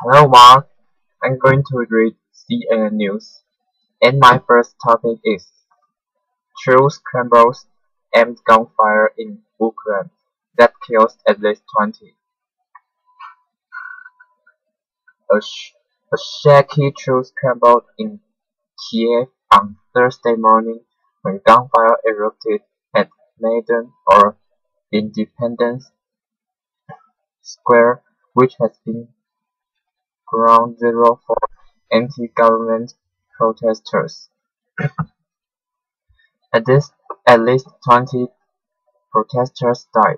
Hello Mark, I'm going to read CNN News, and my first topic is Truce crumbles amid gunfire in Ukraine that kills at least 20. A, sh- a shaky truce crumbled in Kiev on Thursday morning when gunfire erupted at Maidan or Independence Square, which has been ground zero for anti-government protesters. At this, at least 20 protesters died,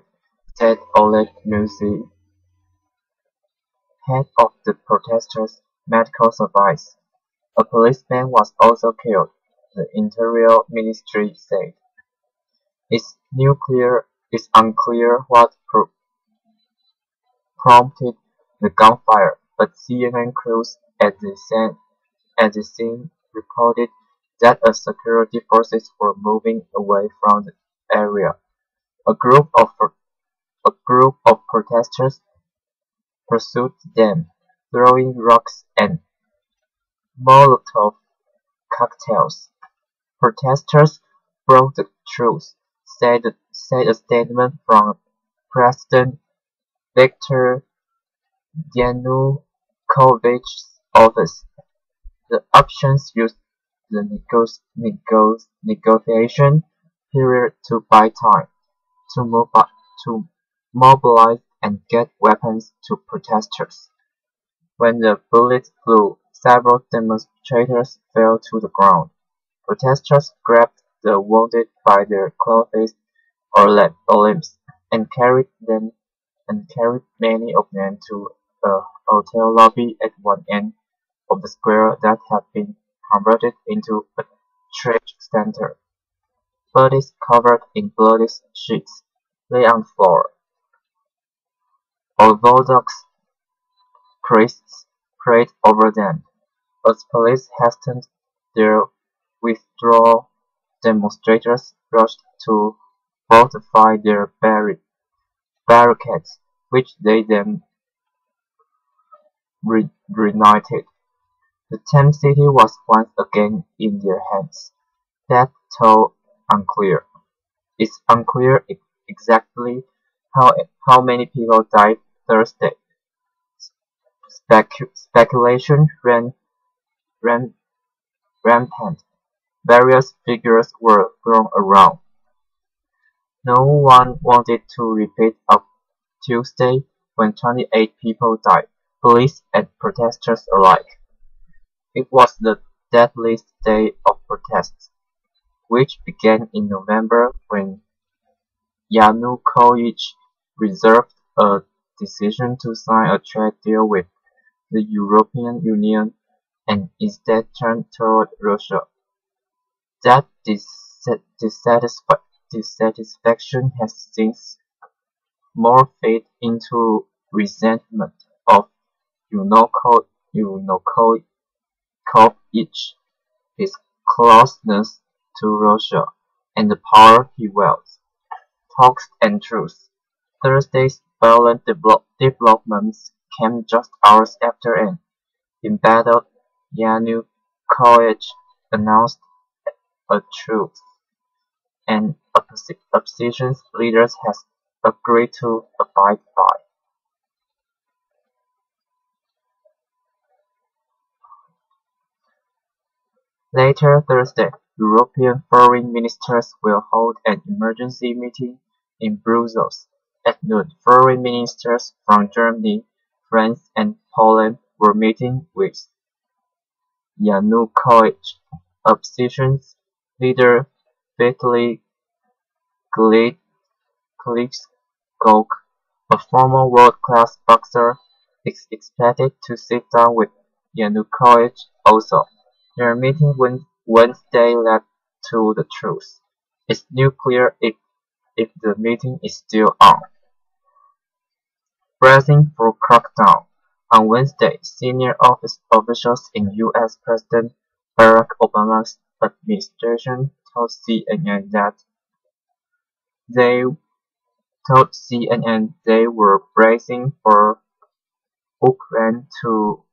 said Oleg Musi, head of the protesters' medical service. A policeman was also killed, the Interior Ministry said. It's unclear what prompted the gunfire, but CNN crews at the scene reported that security forces were moving away from the area. A group of protesters pursued them, throwing rocks and Molotov cocktails. Protesters broke the truce, said a statement from President Viktor Yanukovych's office. The options used the negotiation period to buy time, to mobilize and get weapons to protesters. When the bullets flew, several demonstrators fell to the ground. Protesters grabbed the wounded by their clothes or limbs and carried many of them to a hotel lobby at one end of the square that had been converted into a church center. Bodies covered in bloody sheets lay on the floor. Orthodox priests prayed over them. As police hastened their withdrawal, demonstrators rushed to fortify their barricades, which they then reunited. The Thames City was once again in their hands. That toll unclear. It's unclear exactly how many people died Thursday. Speculation ran rampant. Various figures were thrown around. No one wanted to repeat of Tuesday when 28 people died, police and protesters alike. It was the deadliest day of protests, which began in November when Yanukovych reserved a decision to sign a trade deal with the European Union and instead turned toward Russia. That dissatisfaction has since morphed into resentment of Yanukovych, his closeness to Russia, and the power he wields. Talks and truce. Thursday's violent developments came just hours after an embattled Yanukovych announced a truce, and opposition leaders has agreed to abide by. Later Thursday, European foreign ministers will hold an emergency meeting in Brussels. At noon, foreign ministers from Germany, France and Poland were meeting with Yanukovych. Opposition leader Vitaly Klitschko, a former world-class boxer, is expected to sit down with Yanukovych also. Their meeting Wednesday led to the truce. It's unclear if the meeting is still on. Bracing for crackdown. On Wednesday, senior officials in U.S. President Barack Obama's administration told CNN they they were bracing for Ukraine to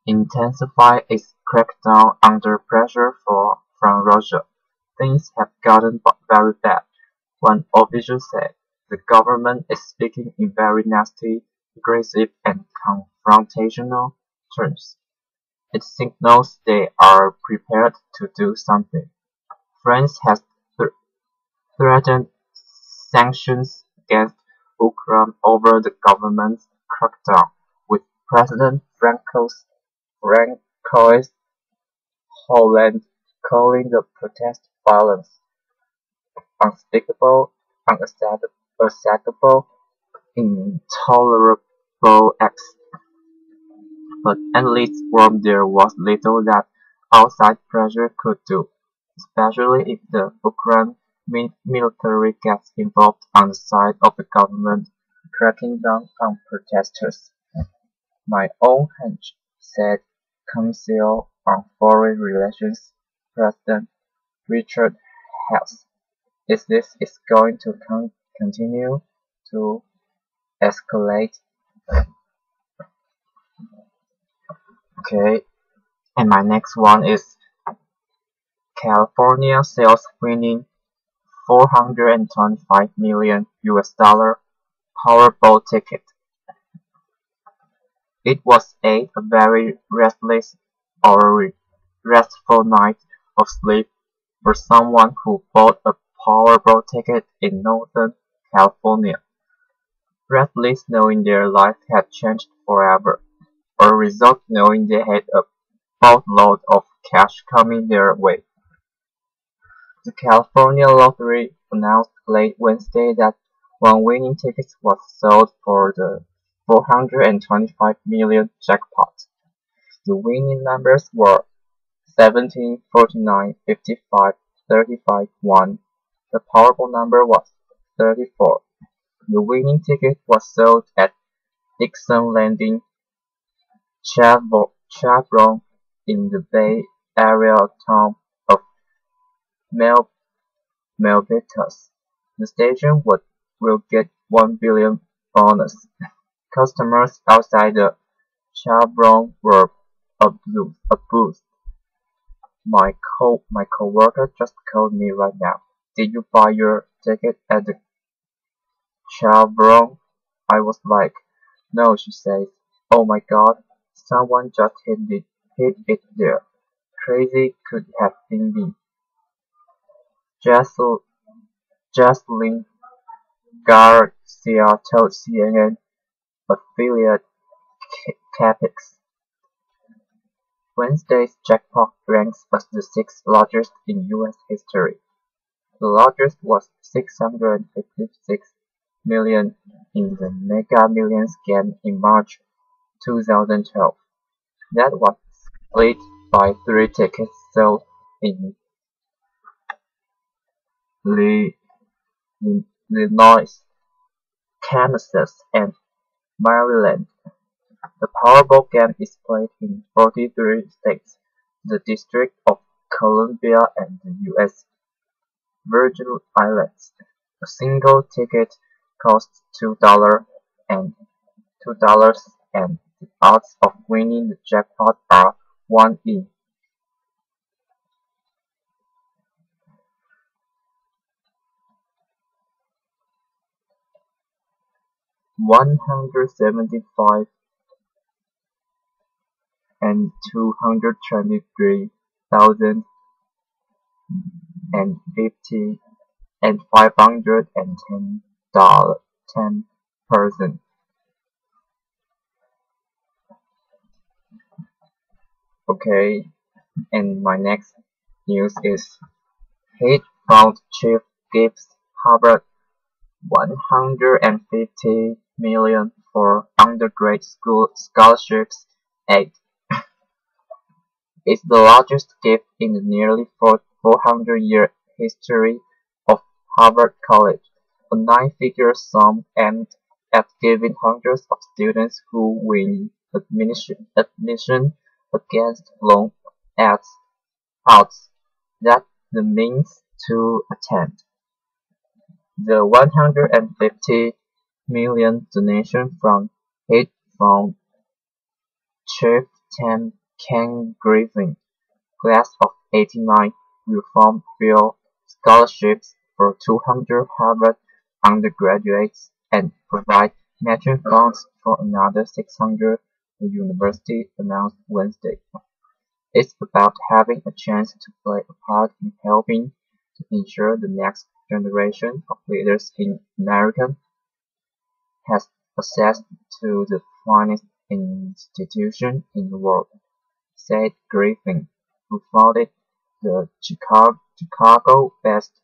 intensify its crackdown under pressure from Russia. Things have gotten very bad, one official said. The government is speaking in very nasty, aggressive and confrontational terms. It signals they are prepared to do something. France has threatened sanctions against Ukraine over the government's crackdown, with President Francois Hollande calling the protest violence, unspeakable, unacceptable, intolerable acts. But analysts warned there was little that outside pressure could do, especially if the Ukraine military gets involved on the side of the government cracking down on protesters. My own hunch, said Council on Foreign Relations President Richard Hess, is this is going to continue to escalate. Okay, and my next one is California sales winning $425 million Powerball ticket. It was a very restless or restful night of sleep for someone who bought a Powerball ticket in Northern California. Restless knowing their life had changed forever, or result knowing they had a boatload of cash coming their way. The California Lottery announced late Wednesday that one winning ticket was sold for the $425 million jackpot. The winning numbers were 17, 49, 55, 35, 1. The Powerball number was 34. The winning ticket was sold at Dixon Landing Chevron in the Bay Area town of Milpitas. The station will get $1 billion bonus. Customers outside the Chevron were abused. My coworker just called me right now. Did you buy your ticket at the Chevron? I was like, no, she says. Oh my god, someone just hit it there. Crazy could have been me. Jocelyn Garcia told CNN affiliate Capix. Wednesday's jackpot ranks as the sixth largest in U.S. history. The largest was $656 million in the Mega Millions game in March 2012. That was split by 3 tickets sold in Illinois, Kansas, and Maryland. The Powerball game is played in 43 states, the District of Columbia, and the U.S. Virgin Islands. A single ticket costs $2 and the odds of winning the jackpot are 1 in 175 and 223,050 and $510. Okay, and my next news is hedge fund chief gives Harvard $150 million for undergrad school scholarships aid. It's the largest gift in the nearly 400-year history of Harvard College, a 9-figure sum aimed at giving hundreds of students who win admission against long odds that the means to attend. The $150 million donation from hedge fund Chief Tim Ken Griffin, class of '89, will form field scholarships for 200 Harvard undergraduates and provide matching funds for another 600, the university announced Wednesday. It's about having a chance to play a part in helping to ensure the next generation of leaders in America has access to the finest institution in the world, said Griffin, who founded the Chicago-based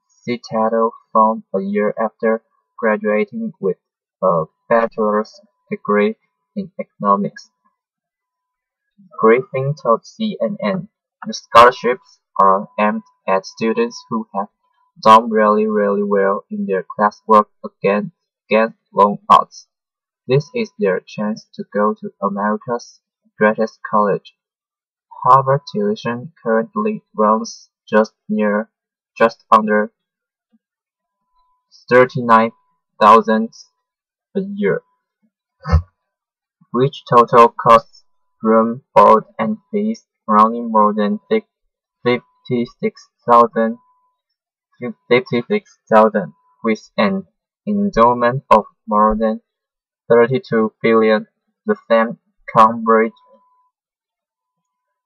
Citadel Fund a year after graduating with a bachelor's degree in economics. Griffin told CNN, "The scholarships are aimed at students who have done really well in their classwork against long odds. This is their chance to go to America's greatest college." Harvard tuition currently runs just under $39,000 a year, which total costs room, board, and fees running more than 56,000, with an endowment of more than $32 billion. The famed Cambridge,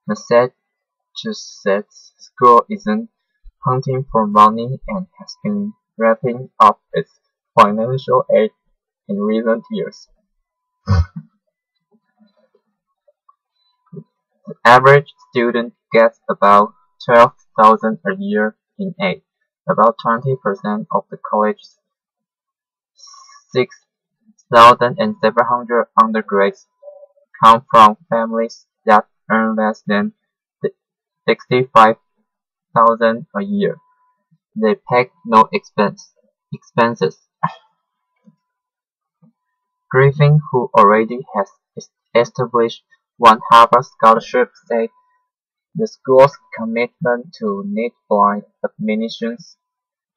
Massachusetts school isn't hunting for money and has been wrapping up its financial aid in recent years. The average student gets about $12,000 a year in aid. About 20% of the college's 6,700 undergrads come from families that earn less than $65,000 a year. They pay no expenses. Griffin, who already has established one Harvard scholarship, said the school's commitment to need-blind admissions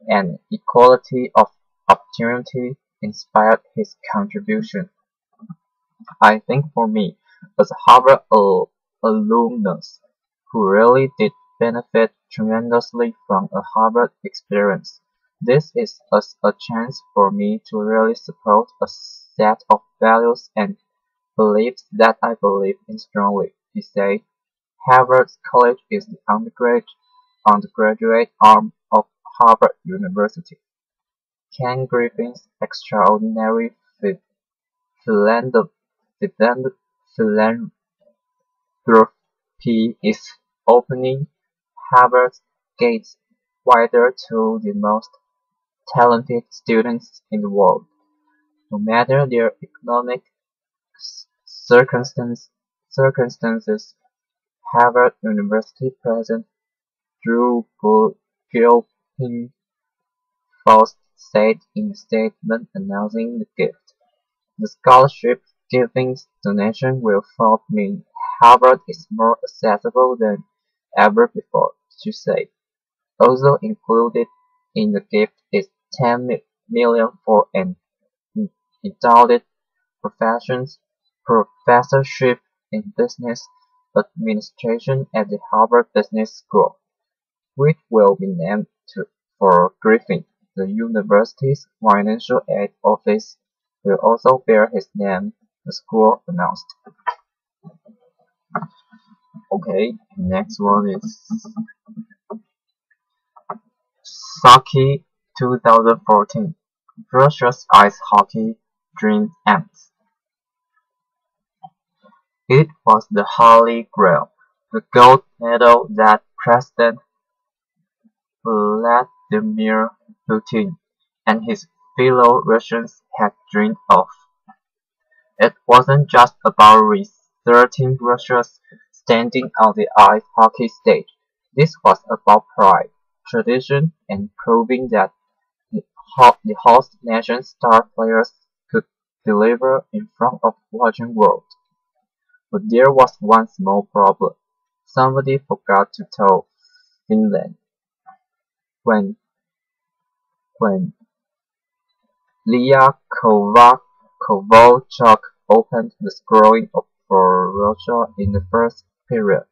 and equality of opportunity inspired his contribution. "I think for me, as a Harvard alumnus who really did benefit tremendously from a Harvard experience, this is a chance for me to really support a set of values and beliefs that I believe in strongly," he said. Harvard College is the undergraduate arm of Harvard University. Ken Griffin's extraordinary philanthropy is opening Harvard's gates wider to the most talented students in the world, no matter their economic circumstances. Harvard University President Drew Gilpin-Faust said in a statement announcing the gift, "The scholarship giving donation will help mean Harvard is more accessible than ever before," she said. Also included in the gift is $10 million for an endowed professorship in business administration at the Harvard Business School, which will be named for Griffin. The university's financial aid office will also bear his name, the school announced. Okay, next one is Sochi 2014. Russia's ice hockey dream ends. It was the Holy Grail, the gold medal that President Vladimir Putin and his fellow Russians had dreamed of. It wasn't just about reasserting Russia's standing on the ice hockey stage. This was about pride, tradition, and proving that the host nation's star players could deliver in front of the watching world. But there was one small problem. Somebody forgot to tell Finland. When Leah Kovalchuk opened the scoring for Russia in the first period.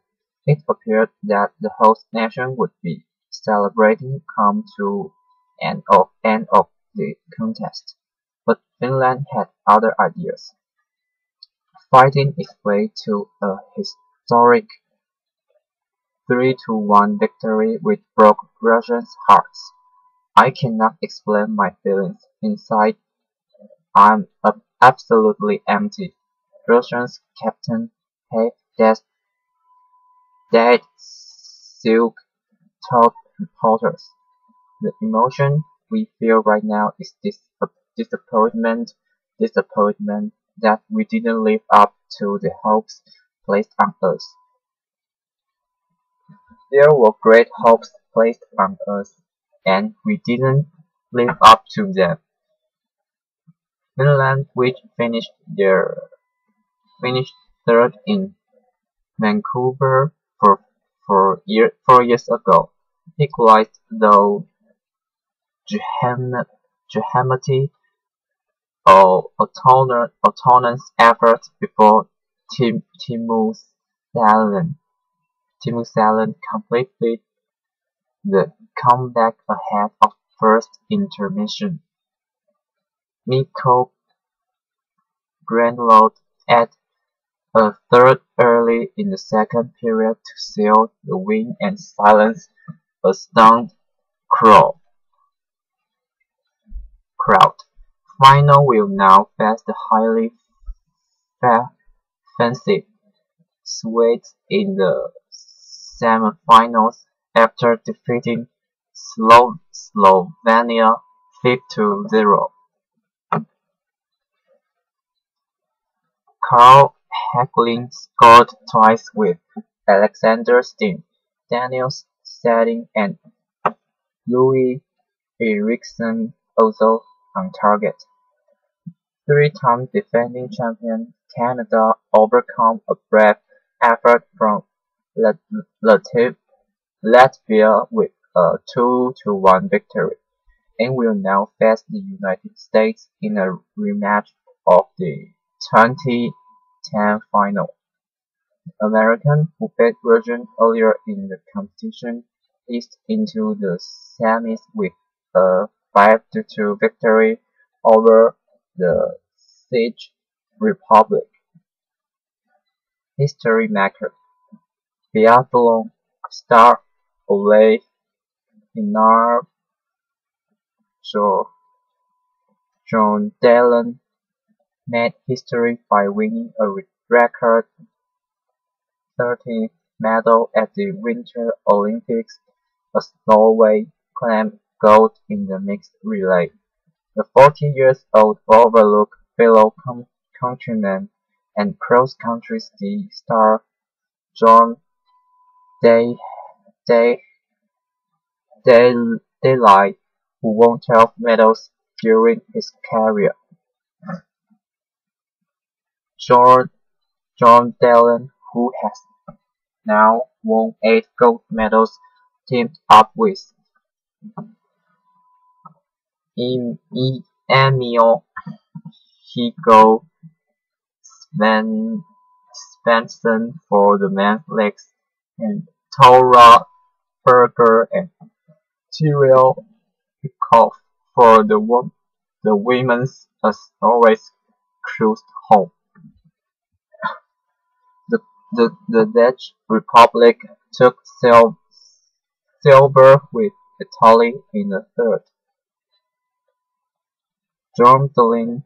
It appeared that the host nation would be celebrating come to end of the contest, but Finland had other ideas, fighting its way to a historic 3-1 victory which broke Russians' hearts. I cannot explain my feelings. Inside, I'm absolutely empty. Russia's captain had that silk told reporters. The emotion we feel right now is disappointment, disappointment that we didn't live up to the hopes placed on us. There were great hopes placed on us, and we didn't live up to them. Finland, which finished third in Vancouver 4 years ago, equalized though Geheimity or autonomous efforts before Teemu Salon completed the comeback ahead of first intermission. Mikko Granlund added a third early in the second period to seal the win and silence a stunned crowd. Final will now face the highly fancied Swedes in the semifinals after defeating Slovenia 5-0. Carl Hagelin scored twice with Alexander Steen, Daniel Setting and Louis Eriksson also on target. Three-time defending champion Canada overcome a brave effort from Latvia with a 2-1 victory, and will now face the United States in a rematch of the 2010 final. The American, who beat Russia earlier in the competition, eased into the semis with a 5-2 victory over the Czech Republic. History maker. Biathlon star Ole Einar John Dalen made history by winning a record 13th medal at the Winter Olympics as Norway claimed gold in the mixed relay. The 40-year-old overlooked fellow countryman and cross-country ski star John Daly, who won 12 medals during his career. John Dalen, who has now won 8 gold medals, teamed up with Emil Hugo Svensson for the men's legs and Tora Berger and Tyrell Peikoff for the women's as Norway's cruised home. The Dutch Republic took silver with Italy in the third. Jordan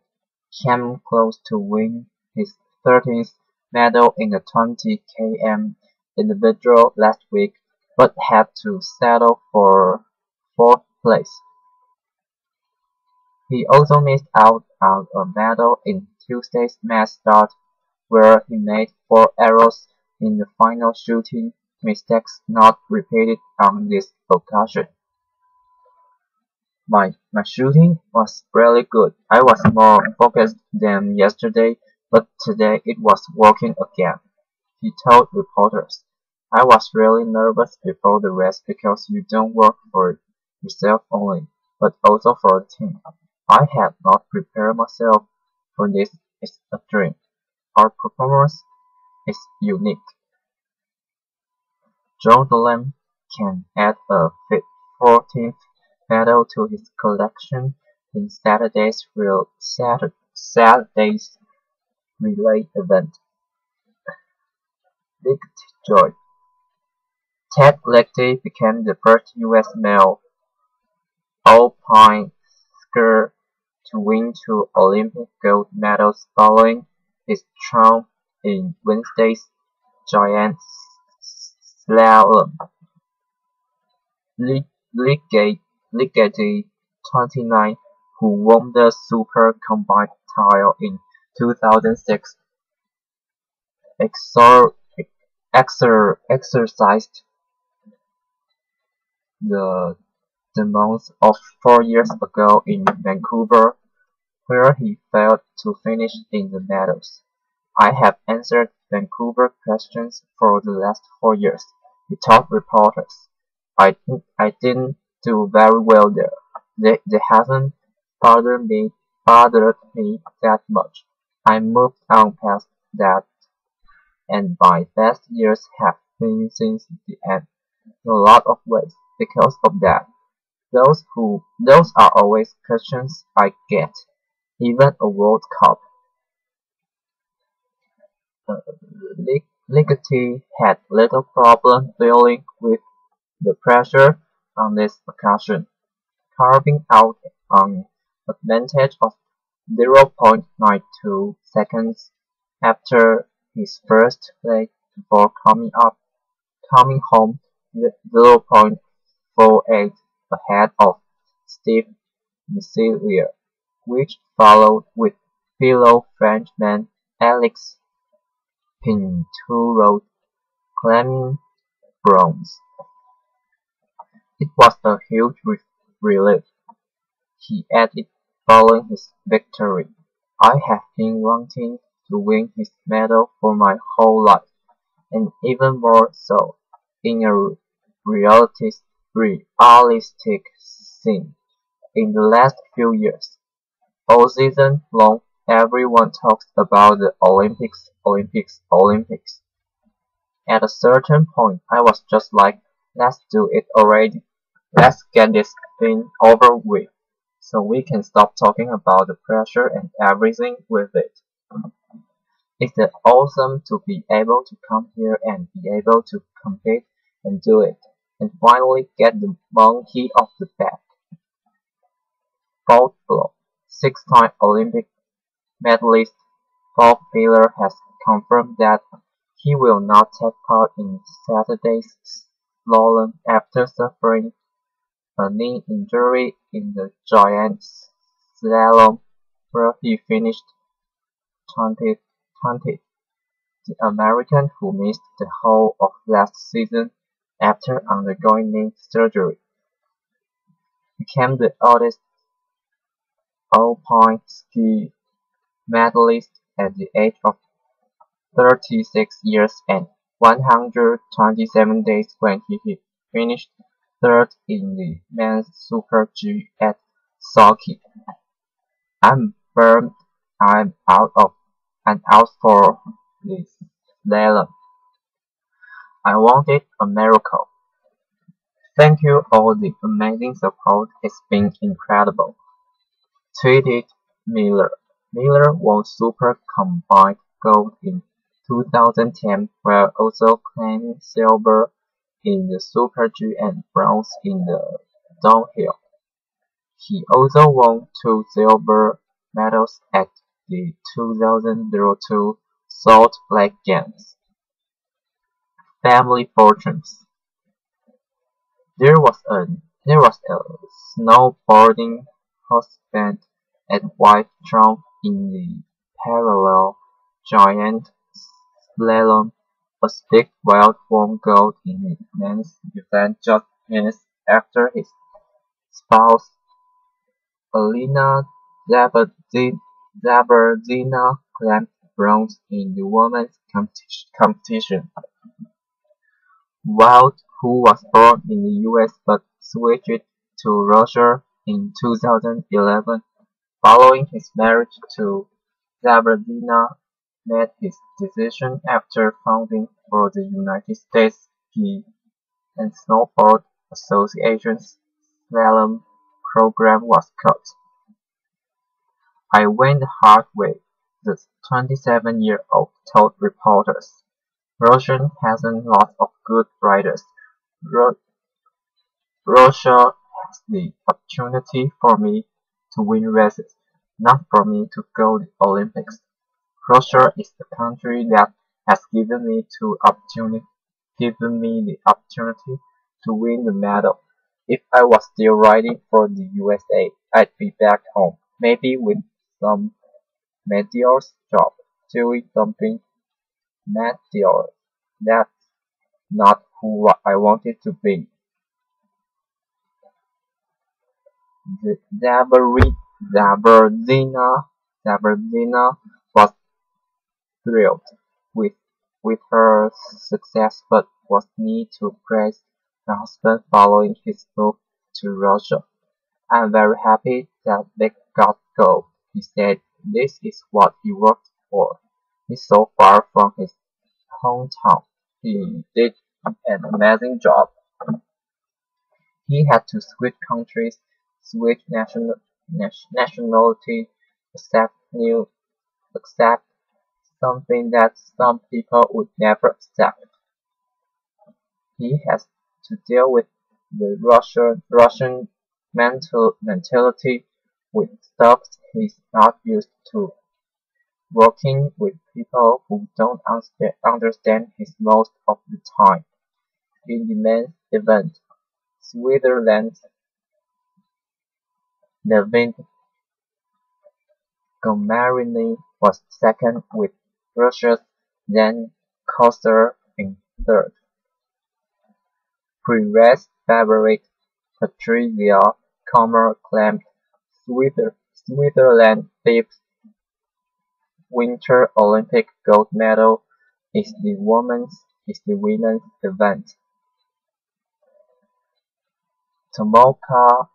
came close to winning his 13th medal in the 20 km individual last week, but had to settle for 4th place. He also missed out on a medal in Tuesday's mass start, where he made 4 errors in the final shooting, mistakes not repeated on this occasion. My shooting was really good. I was more focused than yesterday, but today it was working again, he told reporters. I was really nervous before the race because you don't work for yourself only, but also for the team. I had not prepared myself for this. It's a dream. Our performance is unique. Jordan can add a 14th medal to his collection in Saturday's relay event. Ligety Joy. Ted Ligety became the first U.S. male alpine skier to win 2 Olympic gold medals following his triumph in Wednesday's giant slalom. Ligety, 29, who won the Super Combined title in 2006, exercised the demons of 4 years ago in Vancouver, where he failed to finish in the medals. I have answered Vancouver questions for the last 4 years, he told reporters. I didn't do very well there. They hasn't bothered me that much. I moved on past that, and my best years have been since the end, in a lot of ways, because of that. Those are always questions I get, even a World Cup. Ligety had little problem dealing with the pressure on this occasion, carving out an advantage of 0.92 seconds after his first leg before coming home 0.48 ahead of Steve Messier, which followed with fellow Frenchman Alex Pinturault claiming bronze. It was a huge relief, he added following his victory. I have been wanting to win his medal for my whole life, and even more so in a realistic scene. In the last few years, all season long, everyone talks about the Olympics, Olympics, Olympics. At a certain point, I was just like, let's do it already. Let's get this thing over with, so we can stop talking about the pressure and everything with it. It's awesome to be able to come here and be able to compete and do it, and finally get the monkey off the back. Bob Blow, 6-time Olympic medalist Bob Miller has confirmed that he will not take part in Saturday's slalom after suffering a knee injury in the giant slalom, where he finished 20th. The American, who missed the whole of last season after undergoing knee surgery, became the oldest alpine ski medalist at the age of 36 years and 127 days when he finished third in the men's Super G at Sochi. I'm bummed I'm out for this slalom. I wanted a miracle. Thank you all the amazing support, it's been incredible. Tweeted Miller. Miller won Super Combined Gold in 2010 while also claiming silver in the Super G and bronze in the downhill. He also won 2 silver medals at the 2002 Salt Lake Games. Family fortunes. There was a snowboarding husband at White Trump in the parallel giant slalom. A stick wild won gold in the men's event just minutes after his spouse Alina Zabardina claimed bronze in the women's competition. Wild, who was born in the US but switched to Russia in 2011 following his marriage to Zabardina, made his decision after founding for the United States Ski and Snowboard Association's slalom program was cut. "I went the hard way," the 27-year-old told reporters. "Russia hasn't lots of good riders. Ru- Russia has the opportunity for me to win races, not for me to go to the Olympics. Russia is the country that has given me the opportunity to win the medal. If I was still riding for the USA, I'd be back home, maybe with some mediocre job, doing something mediocre. That's not who I wanted to be." Zabardina was thrilled with with her success but was need to praise her husband following his move to Russia. "I'm very happy that they got gold," he said. "This is what he worked for. He's so far from his hometown. He did an amazing job. He had to switch countries, switch nationality, accept something that some people would never accept. He has to deal with the Russian mentality, with stuff he's not used to, working with people who don't understand his most of the time." In the men's event, Switzerland's David Gomarini was second with Russia's Dan Koster in third. Pre-race favorite Patricia Kummer claimed Switzerland's fifth Winter Olympic gold medal is the women's event. Tomoka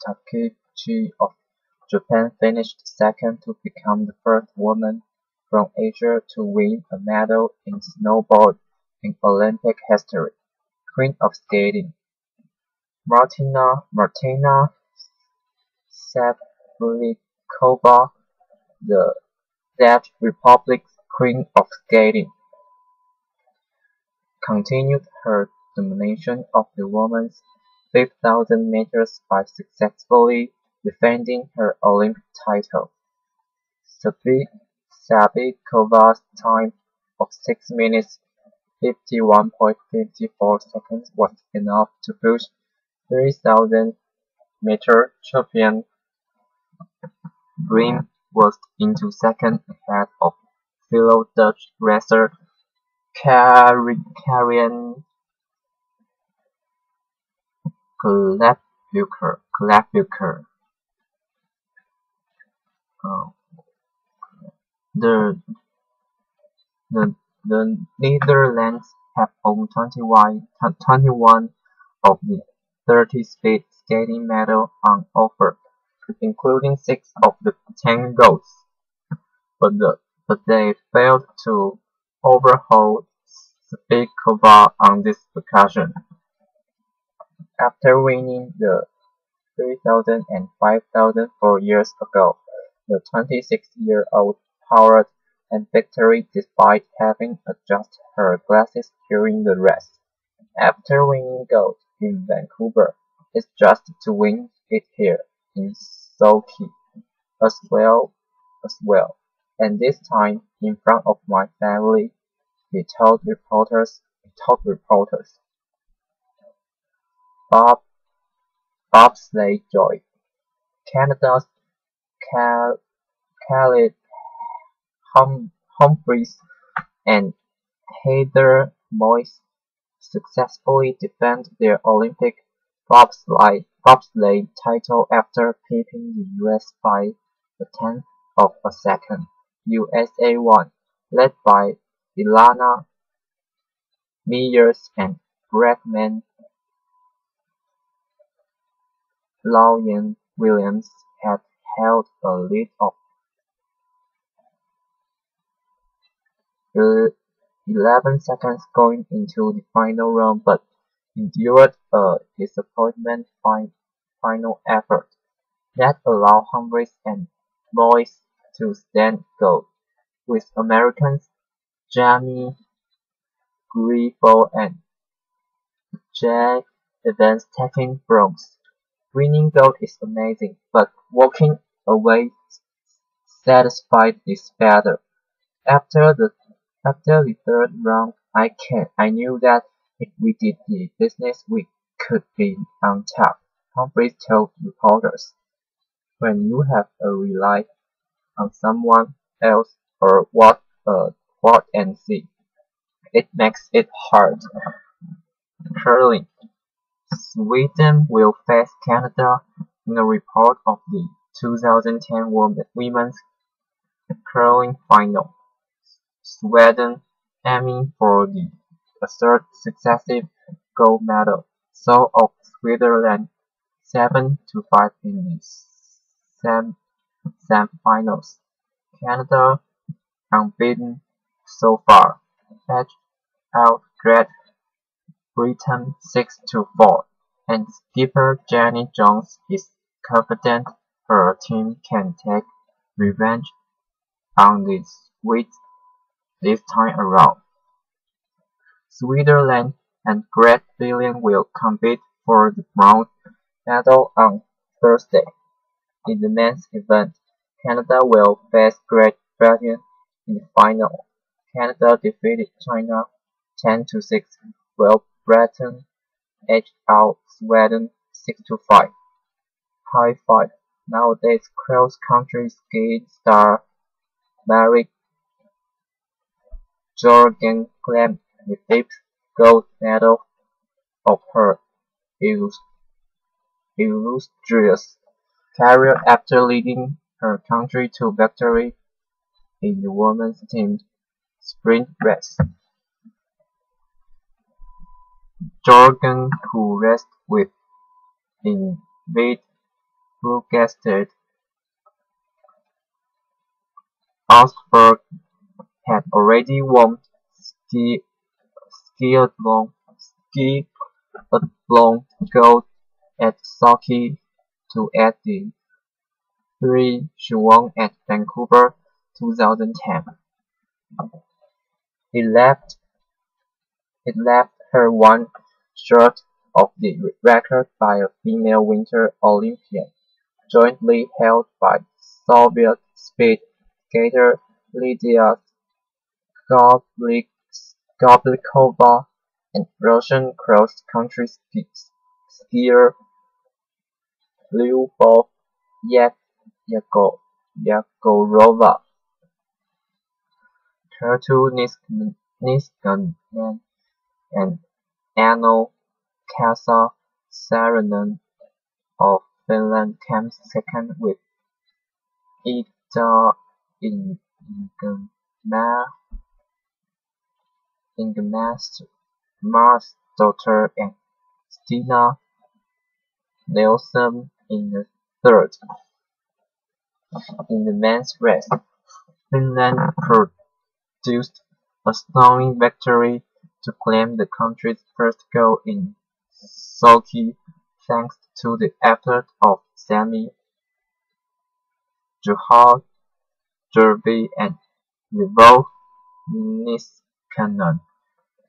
Takeuchi of Japan finished second to become the first woman from Asia to win a medal in snowboard in Olympic history. Queen of skating Martina Savlikova, the Czech Republic's Queen of Skating, continued her domination of the women's 5,000 meters by successfully defending her Olympic title. Savlikova's time of 6 minutes 51.54 seconds was enough to push 3,000-meter champion Brim Wust into second ahead of fellow Dutch racer Karian Klabucher. The the the Netherlands have won 21 of the 30 speed skating medals on offer, including 6 of the 10 golds, but they failed to overhaul Spikova on this occasion. After winning the 3,000 and 5,000 4 years ago, the 26-year-old powered and victory despite having adjusted her glasses during the race. After winning gold in Vancouver, it's just to win it here in Sochi as well, and this time in front of my family, he told reporters. Bob Bobsleigh Joy, Canada's Caleb Humphries and Heather Moyes successfully defended their Olympic bobsleigh title after beating the US by a tenth of a second. USA won, led by Ilana Meyers and Bregman. Lauryn Williams had held a lead of uh, 11 seconds going into the final round but endured a disappointment final effort that allowed Humphries and Boyce to stand gold, with Americans Jamie Greifel and Jack Evans taking bronze. Winning gold is amazing, but walking away satisfied is better. After the after the third round, I knew that if we did the business, we could be on top. Humphries told reporters, "When you have to rely on someone else or what and see, it makes it hard." Curling: Sweden will face Canada in a report of the 2010 Women's Curling Final. Sweden, aiming for the third successive gold medal, saw off Switzerland 7-5 in the semifinals. Canada, unbeaten so far, edged out Great Britain 6-4, and skipper Jenny Jones is confident her team can take revenge on the Swedes this time around. Switzerland and Great Britain will compete for the bronze medal on Thursday. In the men's event, Canada will face Great Britain in the final. Canada defeated China 10-6, while Britain edged out Sweden 6-5. High five! Nowadays cross-country skiing star Marit Bjorgen claimed the fifth gold medal of her illustrious career after leading her country to victory in the women's team sprint race. Bjorgen, who raced with Invid Blugasted Augsburg, had already won skiathlon gold at Sochi to add the three she won at Vancouver 2010. It left her one short of the record by a female Winter Olympian, jointly held by Soviet speed skater Lydia Goblikova and Russian cross-country skier Lyubov Yegorova. Kerttu Niskanen and Ano Kaisa Saarinen of Finland came second, with Ida Ingemarsdotter and Stina Nilsson in the third. In the men's race, Finland produced a stunning victory to claim the country's first gold in Sochi, thanks to the effort of Sami Juhajärvi and Rivo Niskanen,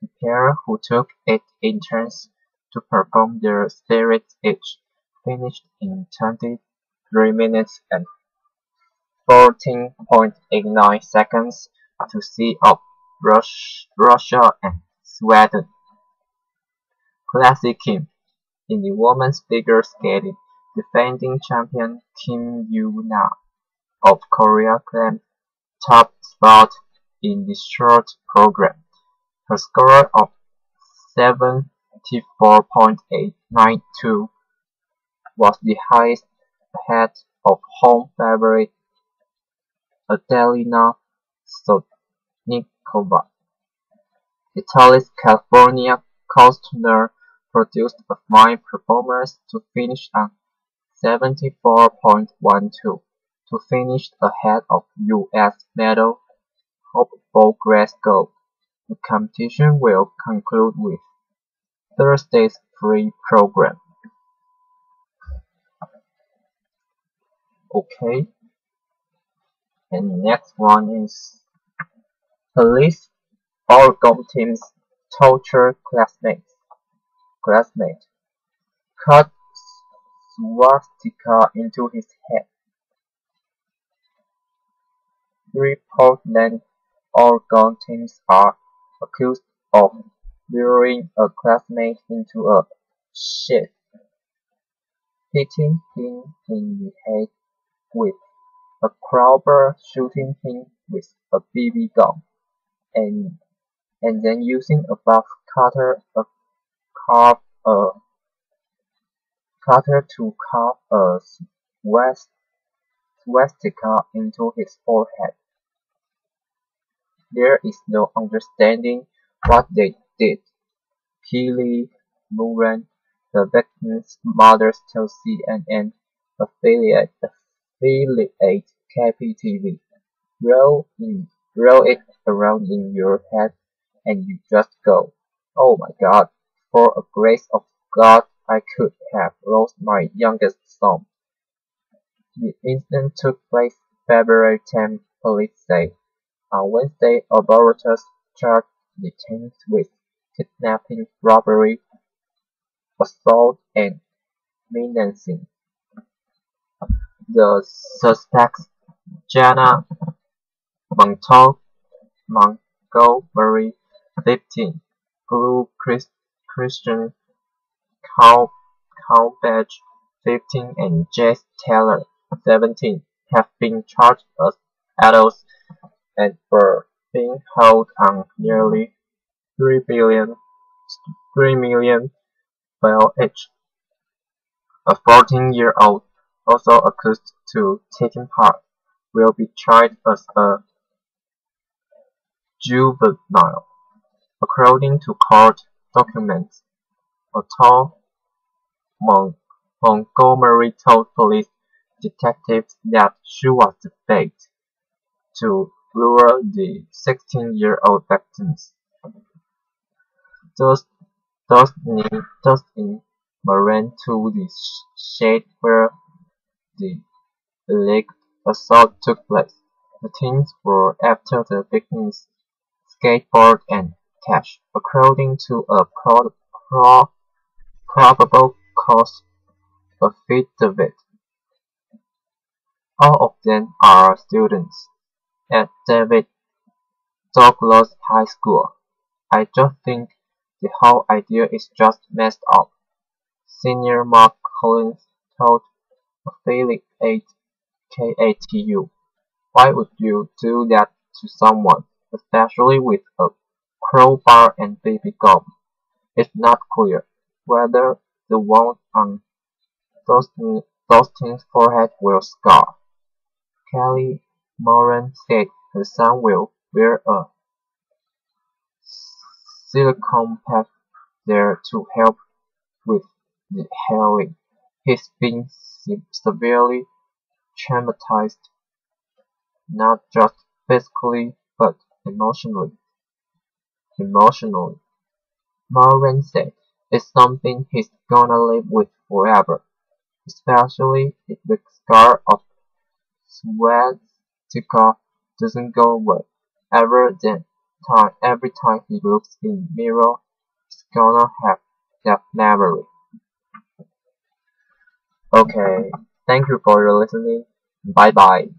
the pair who took 8 turns to perform their spirits each, finished in 23 minutes and 14.89 seconds to see off Russia and Sweden. Classic Kim. In the women's figure skating, defending champion Kim Yoo-na of Korea claimed top spot in the short program. Her score of 74.892 was the highest ahead of home favorite Adelina Sotnikova. The tallest California coaster produced a fine performance to finish on 74.12, to finish ahead of U.S. medal hopeful Glasgow. The competition will conclude with Thursday's free program. Okay, and next one is police Oregon teams torture classmate. Cut swastika into his head. 3 Portland, Oregon teens are accused of luring a classmate into a shed, hitting him in the head with a crowbar, shooting him with a BB gun, and then using a box cutter to carve a swastika into his forehead. There is no understanding what they did. Kelly Moran, the victim's mother, tells CNN affiliate KPTV, roll it around in your head and you just go, "Oh my God, for a grace of God I could have lost my youngest son." The incident took place February 10, police say. On Wednesday, authorities charged the teens with kidnapping, robbery, assault, and menacing. The suspects, Jana Montgomery, 15, Blue Christian Cowbage, 15, and Jess Taylor, 17, have been charged as adults and were being held on nearly $3 million bail each. A 14-year-old, also accused to taking part, will be tried as a juvenile. According to court documents, a tall Montgomery told police detectives that she was the bait to lure the 16-year-old victims. Thus in Moran to the shed where the alleged assault took place. The teens were after the victims' skateboard and cash, according to a probable cause affidavit. All of them are students at David Douglas High School. "I just think the whole idea is just messed up," senior Mark Collins told affiliate KATU. "Why would you do that to someone, especially with a crowbar and BB gun? It's not clear whether the wound on those teens' forehead will scar." Kelly Moran said her son will wear a silicone pack there to help with the healing. He's been severely traumatized, not just physically but emotionally. Moran said it's something he's gonna live with forever, especially if the scar of swastika doesn't go away. Every time he looks in the mirror, he's gonna have that memory. Okay, thank you for your listening. Bye bye.